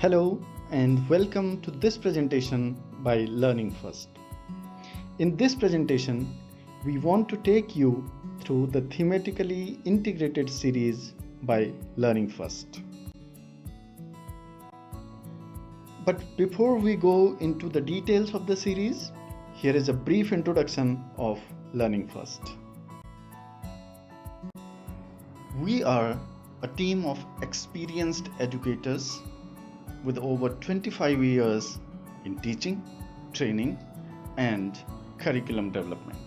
Hello and welcome to this presentation by Learning First. In this presentation, we want to take you through the thematically integrated series by Learning First. But before we go into the details of the series, here is a brief introduction of Learning First. We are a team of experienced educators with over 25 years in teaching, training, and curriculum development.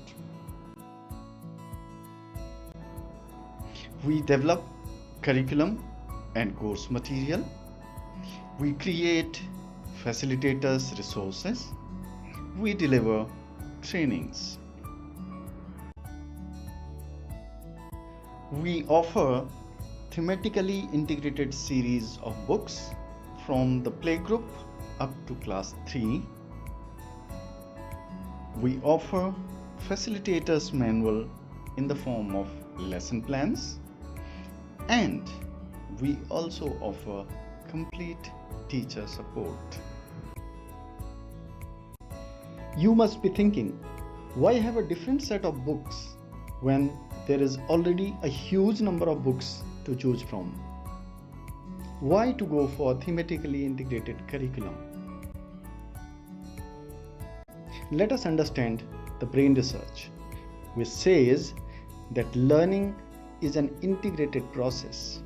We develop curriculum and course material. We create facilitators resources. We deliver trainings. We offer thematically integrated series of books from the playgroup up to class 3. We offer facilitators manual in the form of lesson plans, and we also offer complete teacher support. You must be thinking, why have a different set of books when there is already a huge number of books to choose from? Why to go for thematically integrated curriculum? Let us understand the brain research, which says that learning is an integrated process.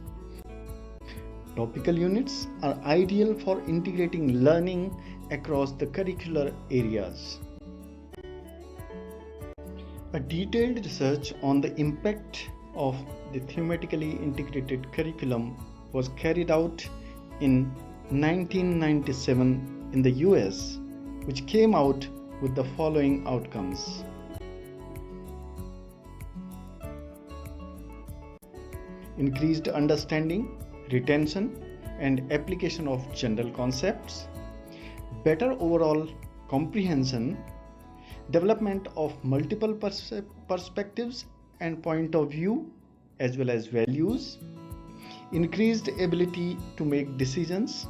Topical units are ideal for integrating learning across the curricular areas. A detailed research on the impact of the thematically integrated curriculum was carried out in 1997 in the US, which came out with the following outcomes. Increased understanding, retention, and application of general concepts, better overall comprehension, development of multiple perspectives and point of view as well as values, increased ability to make decisions,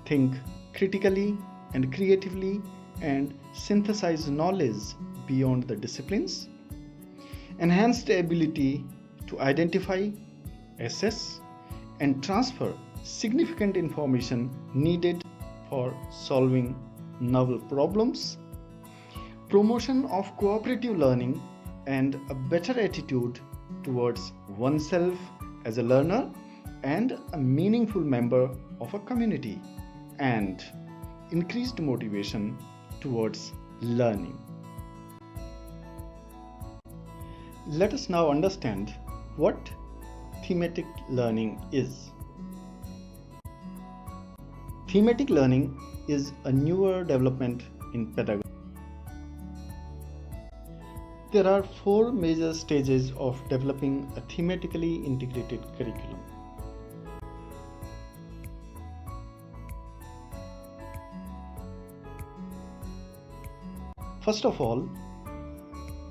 think critically and creatively, and synthesize knowledge beyond the disciplines, enhanced ability to identify, assess, and transfer significant information needed for solving novel problems, promotion of cooperative learning, and a better attitude towards oneself as a learner and a meaningful member of a community, and increased motivation towards learning. Let us now understand what thematic learning is. Thematic learning is a newer development in pedagogy. There are 4 major stages of developing a thematically integrated curriculum. First of all,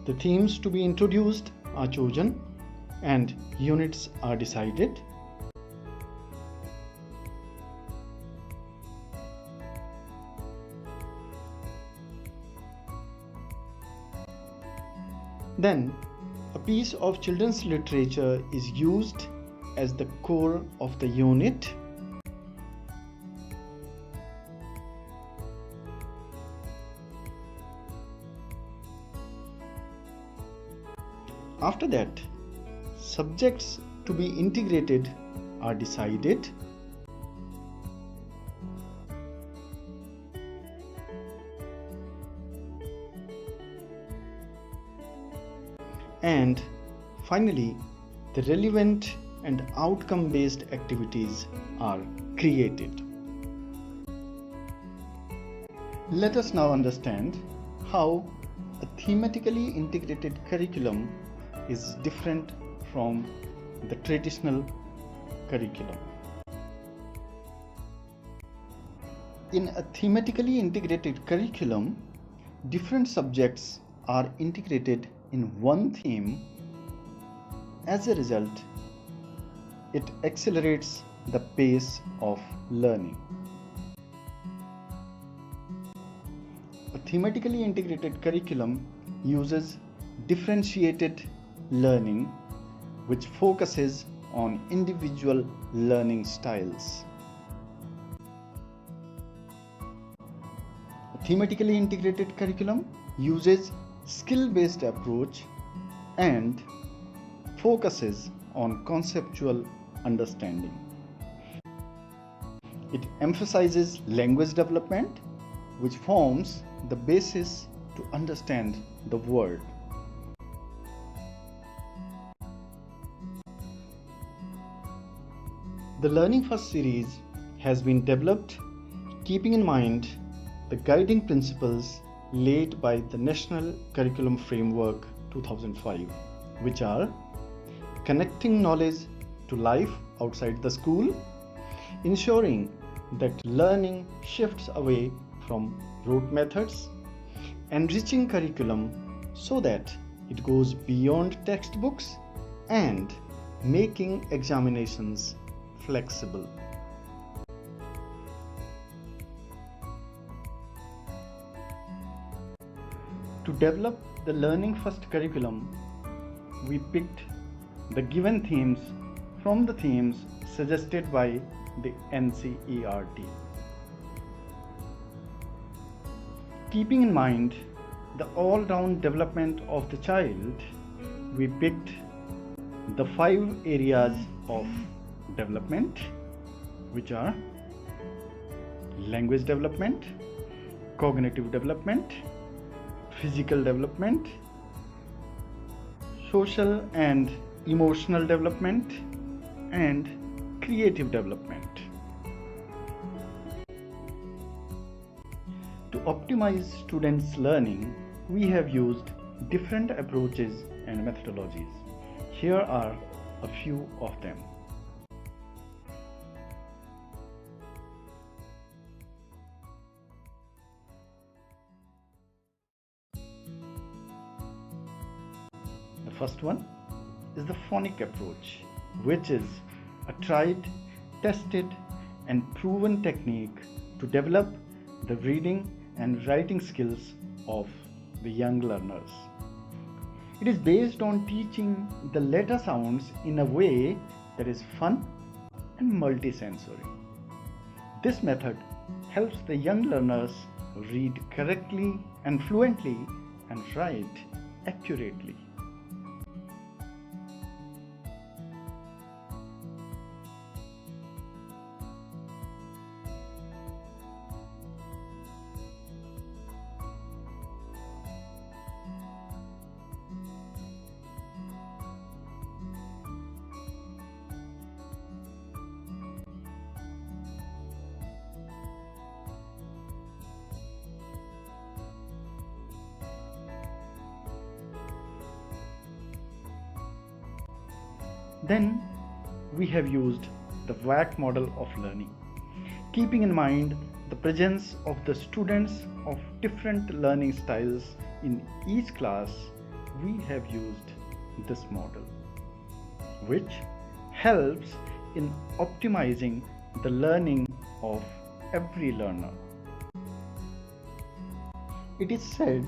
the themes to be introduced are chosen and units are decided. Then, a piece of children's literature is used as the core of the unit. After that, subjects to be integrated are decided. And finally, the relevant and outcome-based activities are created. Let us now understand how a thematically integrated curriculum is different from the traditional curriculum. In a thematically integrated curriculum, different subjects are integrated in one theme. As a result, it accelerates the pace of learning. thematically integrated curriculum uses differentiated learning, which focuses on individual learning styles. A thematically integrated curriculum uses skill-based approach and focuses on conceptual understanding. It emphasizes language development, which forms the basis to understand the world. The Learning First series has been developed keeping in mind the guiding principles laid by the National Curriculum Framework 2005, which are connecting knowledge to life outside the school, ensuring that learning shifts away from rote methods, enriching curriculum so that it goes beyond textbooks, and making examinations flexible. To develop the Learning First curriculum, we picked the given themes from the themes suggested by the NCERT. Keeping in mind the all-round development of the child, we picked the 5 areas of development, which are language development, cognitive development, physical development, social and emotional development, and creative development. To optimize students' learning, we have used different approaches and methodologies. Here are a few of them. The first one is the phonic approach, which is a tried, tested, and proven technique to develop the reading and writing skills of the young learners. It is based on teaching the letter sounds in a way that is fun and multisensory. This method helps the young learners read correctly and fluently and write accurately. Then we have used the WAC model of learning. Keeping in mind the presence of the students of different learning styles in each class, we have used this model, which helps in optimizing the learning of every learner. It is said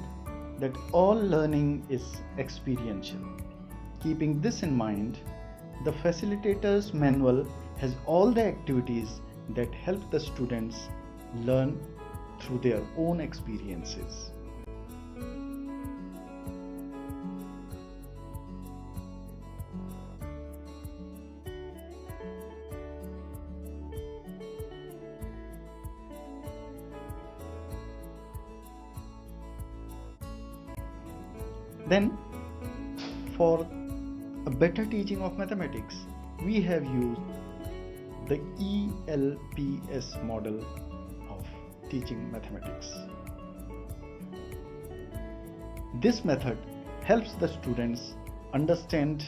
that all learning is experiential. Keeping this in mind, the facilitator's manual has all the activities that help the students learn through their own experiences. Then, for a better teaching of mathematics, we have used the ELPS model of teaching mathematics. This method helps the students understand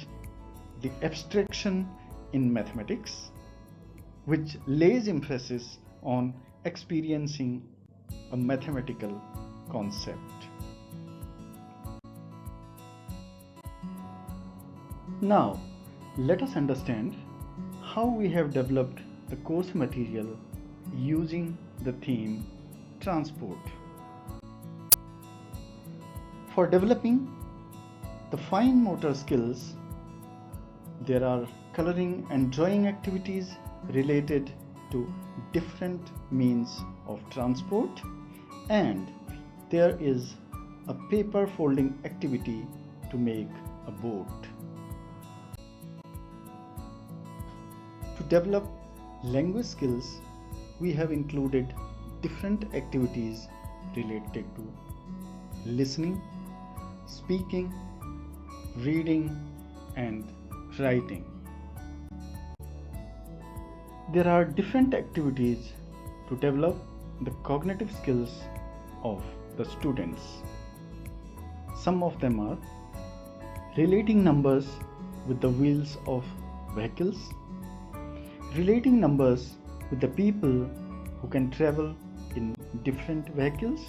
the abstraction in mathematics, which lays emphasis on experiencing a mathematical concept. Now, let us understand how we have developed the course material using the theme transport. For developing the fine motor skills, there are coloring and drawing activities related to different means of transport, and there is a paper folding activity to make a boat. To develop language skills, we have included different activities related to listening, speaking, reading, and writing. There are different activities to develop the cognitive skills of the students. Some of them are relating numbers with the wheels of vehicles, relating numbers with the people who can travel in different vehicles,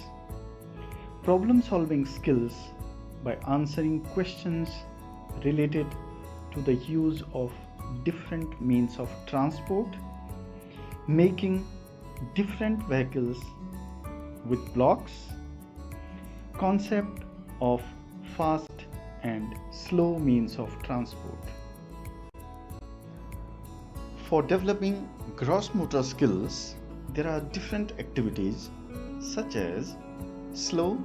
problem solving skills by answering questions related to the use of different means of transport, making different vehicles with blocks, concept of fast and slow means of transport. For developing gross motor skills, there are different activities such as slow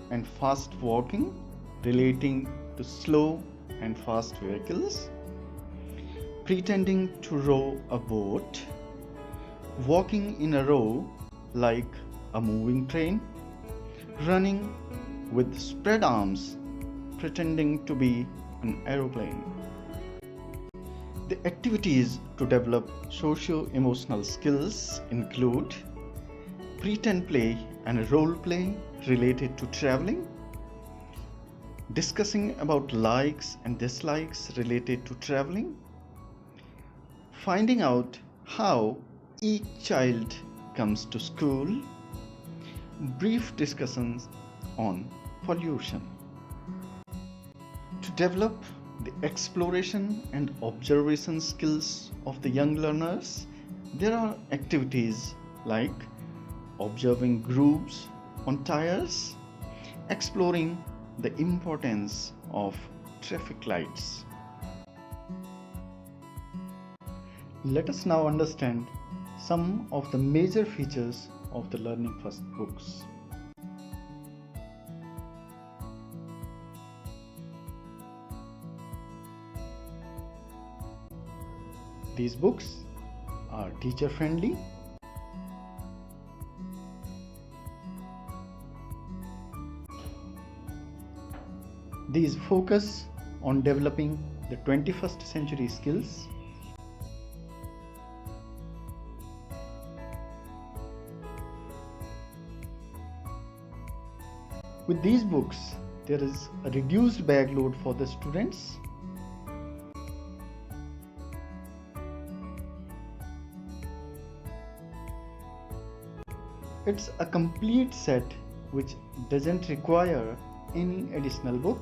and fast walking relating to slow and fast vehicles, pretending to row a boat, walking in a row like a moving train, running with spread arms, pretending to be an aeroplane. The activities to develop socio-emotional skills include pretend play and role play related to traveling, discussing about likes and dislikes related to traveling, finding out how each child comes to school, brief discussions on pollution. To develop the exploration and observation skills of the young learners, there are activities like observing grooves on tires, exploring the importance of traffic lights. Let us now understand some of the major features of the Learning First books. These books are teacher friendly, these focus on developing the 21st century skills. With these books, there is a reduced bag load for the students. It's a complete set which doesn't require any additional book.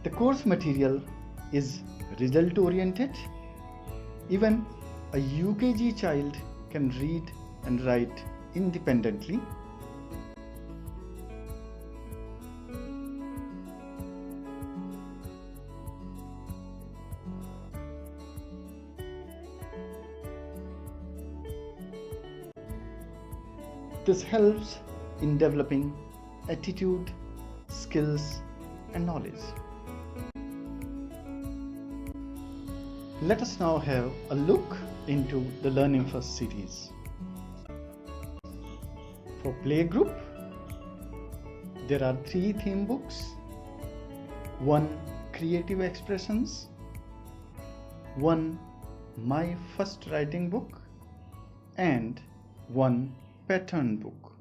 The course material is result oriented. Even a UKG child can read and write independently. This helps in developing attitude, skills, and knowledge. Let us now have a look into the Learning First series. For playgroup, there are 3 theme books, 1 creative expressions, 1 my first writing book, and 1 pattern book.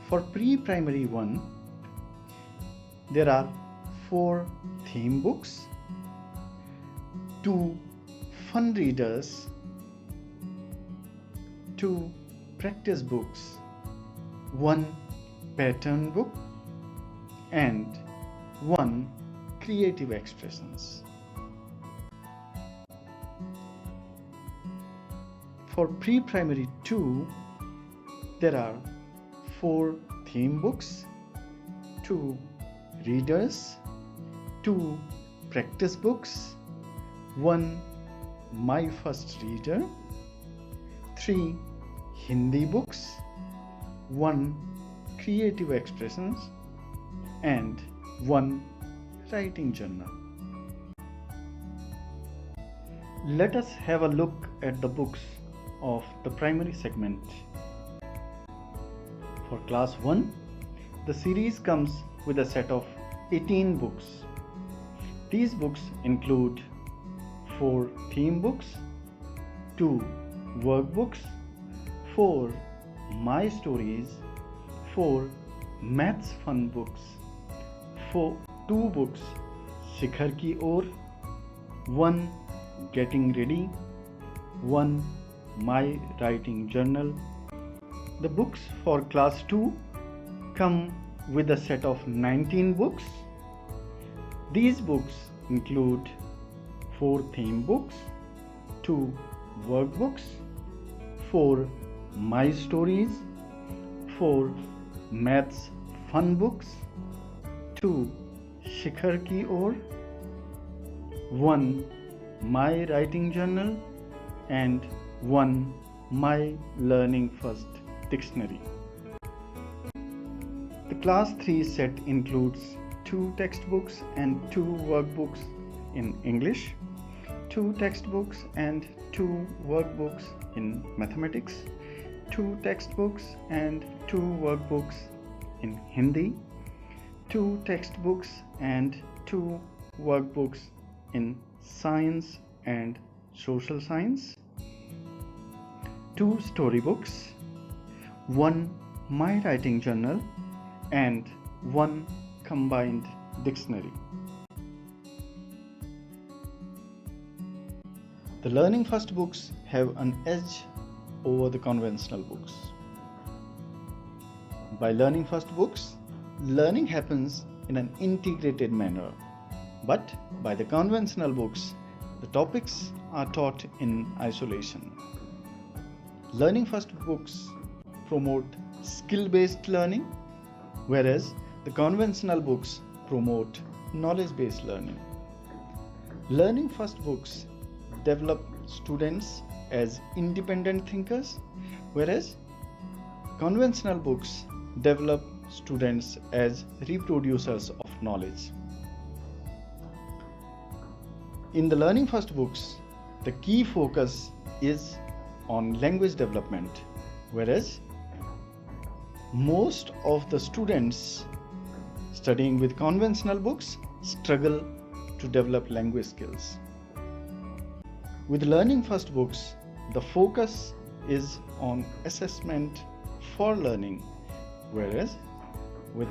For pre-primary 1, there are 4 theme books, 2 fun readers, 2 practice books, 1 pattern book, and 1 creative expressions. For pre-primary 2, there are 4 theme books, 2 readers, 2 practice books, 1 My First Reader, 3 Hindi books, 1 Creative Expressions, and 1 Writing Journal. Let us have a look at the books of the primary segment. For class 1, the series comes with a set of 18 books. These books include 4 theme books, 2 workbooks, 4 My Stories, 4 Maths Fun books, 2 books Shikhar Ki Or, 1 Getting Ready, 1 My Writing Journal. The books for class 2 come with a set of 19 books. These books include 4 theme books, 2 workbooks, 4 My Stories, 4 Maths Fun books, 2 Shikhar Ki Or, 1 My Writing Journal, and 1 My Learning First Dictionary. The class 3 set includes 2 textbooks and 2 workbooks in English, 2 textbooks and 2 workbooks in mathematics, 2 textbooks and 2 workbooks in Hindi, 2 textbooks and 2 workbooks in science and social science, 2 storybooks, 1 My Writing Journal, and 1 combined dictionary. The Learning First books have an edge over the conventional books. By Learning First books, learning happens in an integrated manner, but by the conventional books, the topics are taught in isolation. Learning First books promote skill-based learning, whereas the conventional books promote knowledge-based learning. Learning First books develop students as independent thinkers, whereas conventional books develop students as reproducers of knowledge. In the Learning First books, the key focus is on language development, whereas most of the students studying with conventional books struggle to develop language skills. With Learning First books, the focus is on assessment for learning, whereas with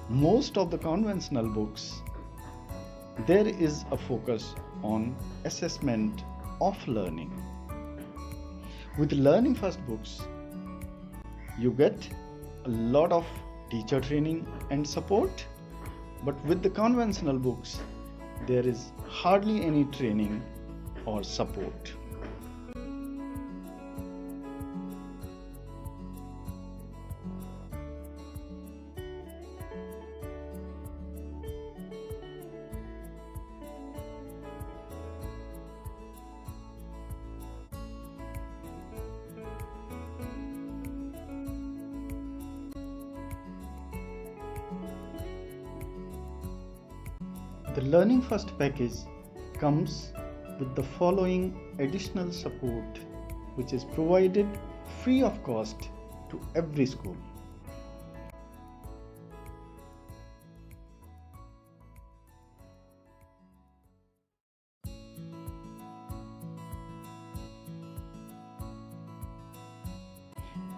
most of the conventional books, there is a focus on assessment of learning. With Learning First books, you get a lot of teacher training and support, but with the conventional books, there is hardly any training or support. The Learning First package comes with the following additional support, which is provided free of cost to every school.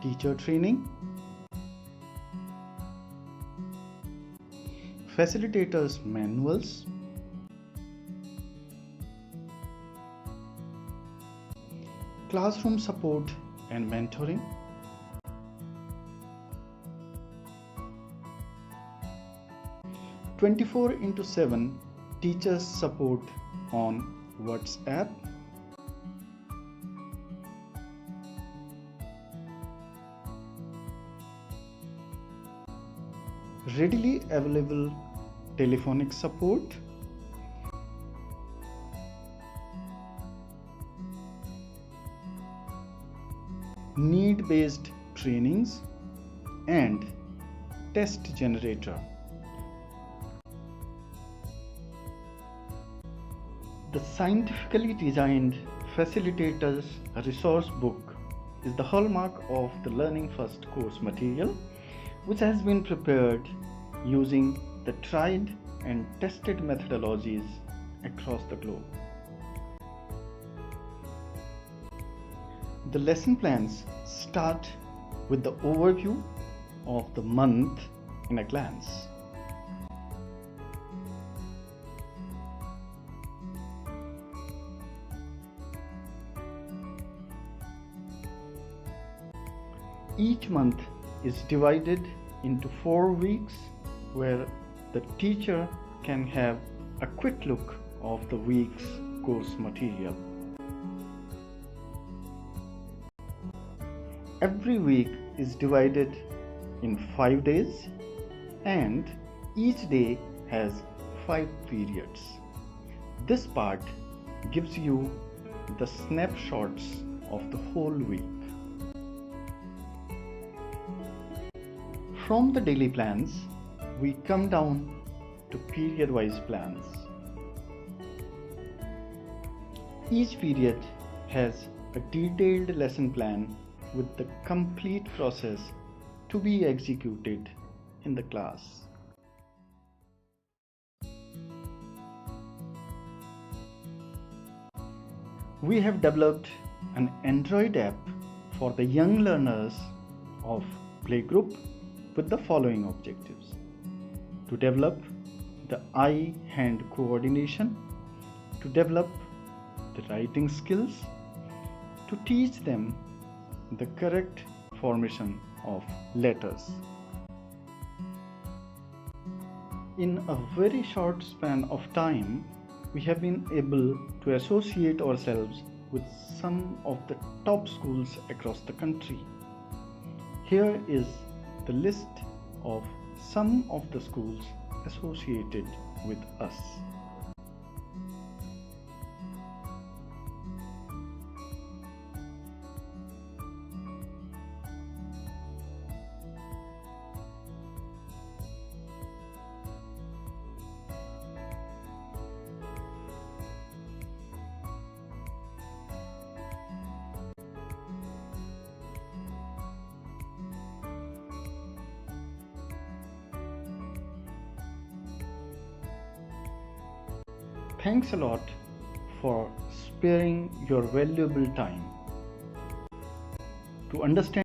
Teacher training, facilitators manuals, classroom support and mentoring, (24/7) teachers support on WhatsApp, readily available telephonic support, need-based trainings, and test generator. The scientifically designed facilitators resource book is the hallmark of the Learning First course material, which has been prepared using the tried and tested methodologies across the globe. The lesson plans start with the overview of the month in a glance. Each month is divided into 4 weeks where the teacher can have a quick look of the week's course material. Every week is divided in 5 days and each day has 5 periods. This part gives you the snapshots of the whole week. From the daily plans, we come down to period-wise plans. Each period has a detailed lesson plan with the complete process to be executed in the class. We have developed an Android app for the young learners of Playgroup with the following objectives: to develop the eye-hand coordination, to develop the writing skills, to teach them the correct formation of letters. In a very short span of time, we have been able to associate ourselves with some of the top schools across the country. Here is the list of some of the schools associated with us. Thanks a lot for sparing your valuable time to understand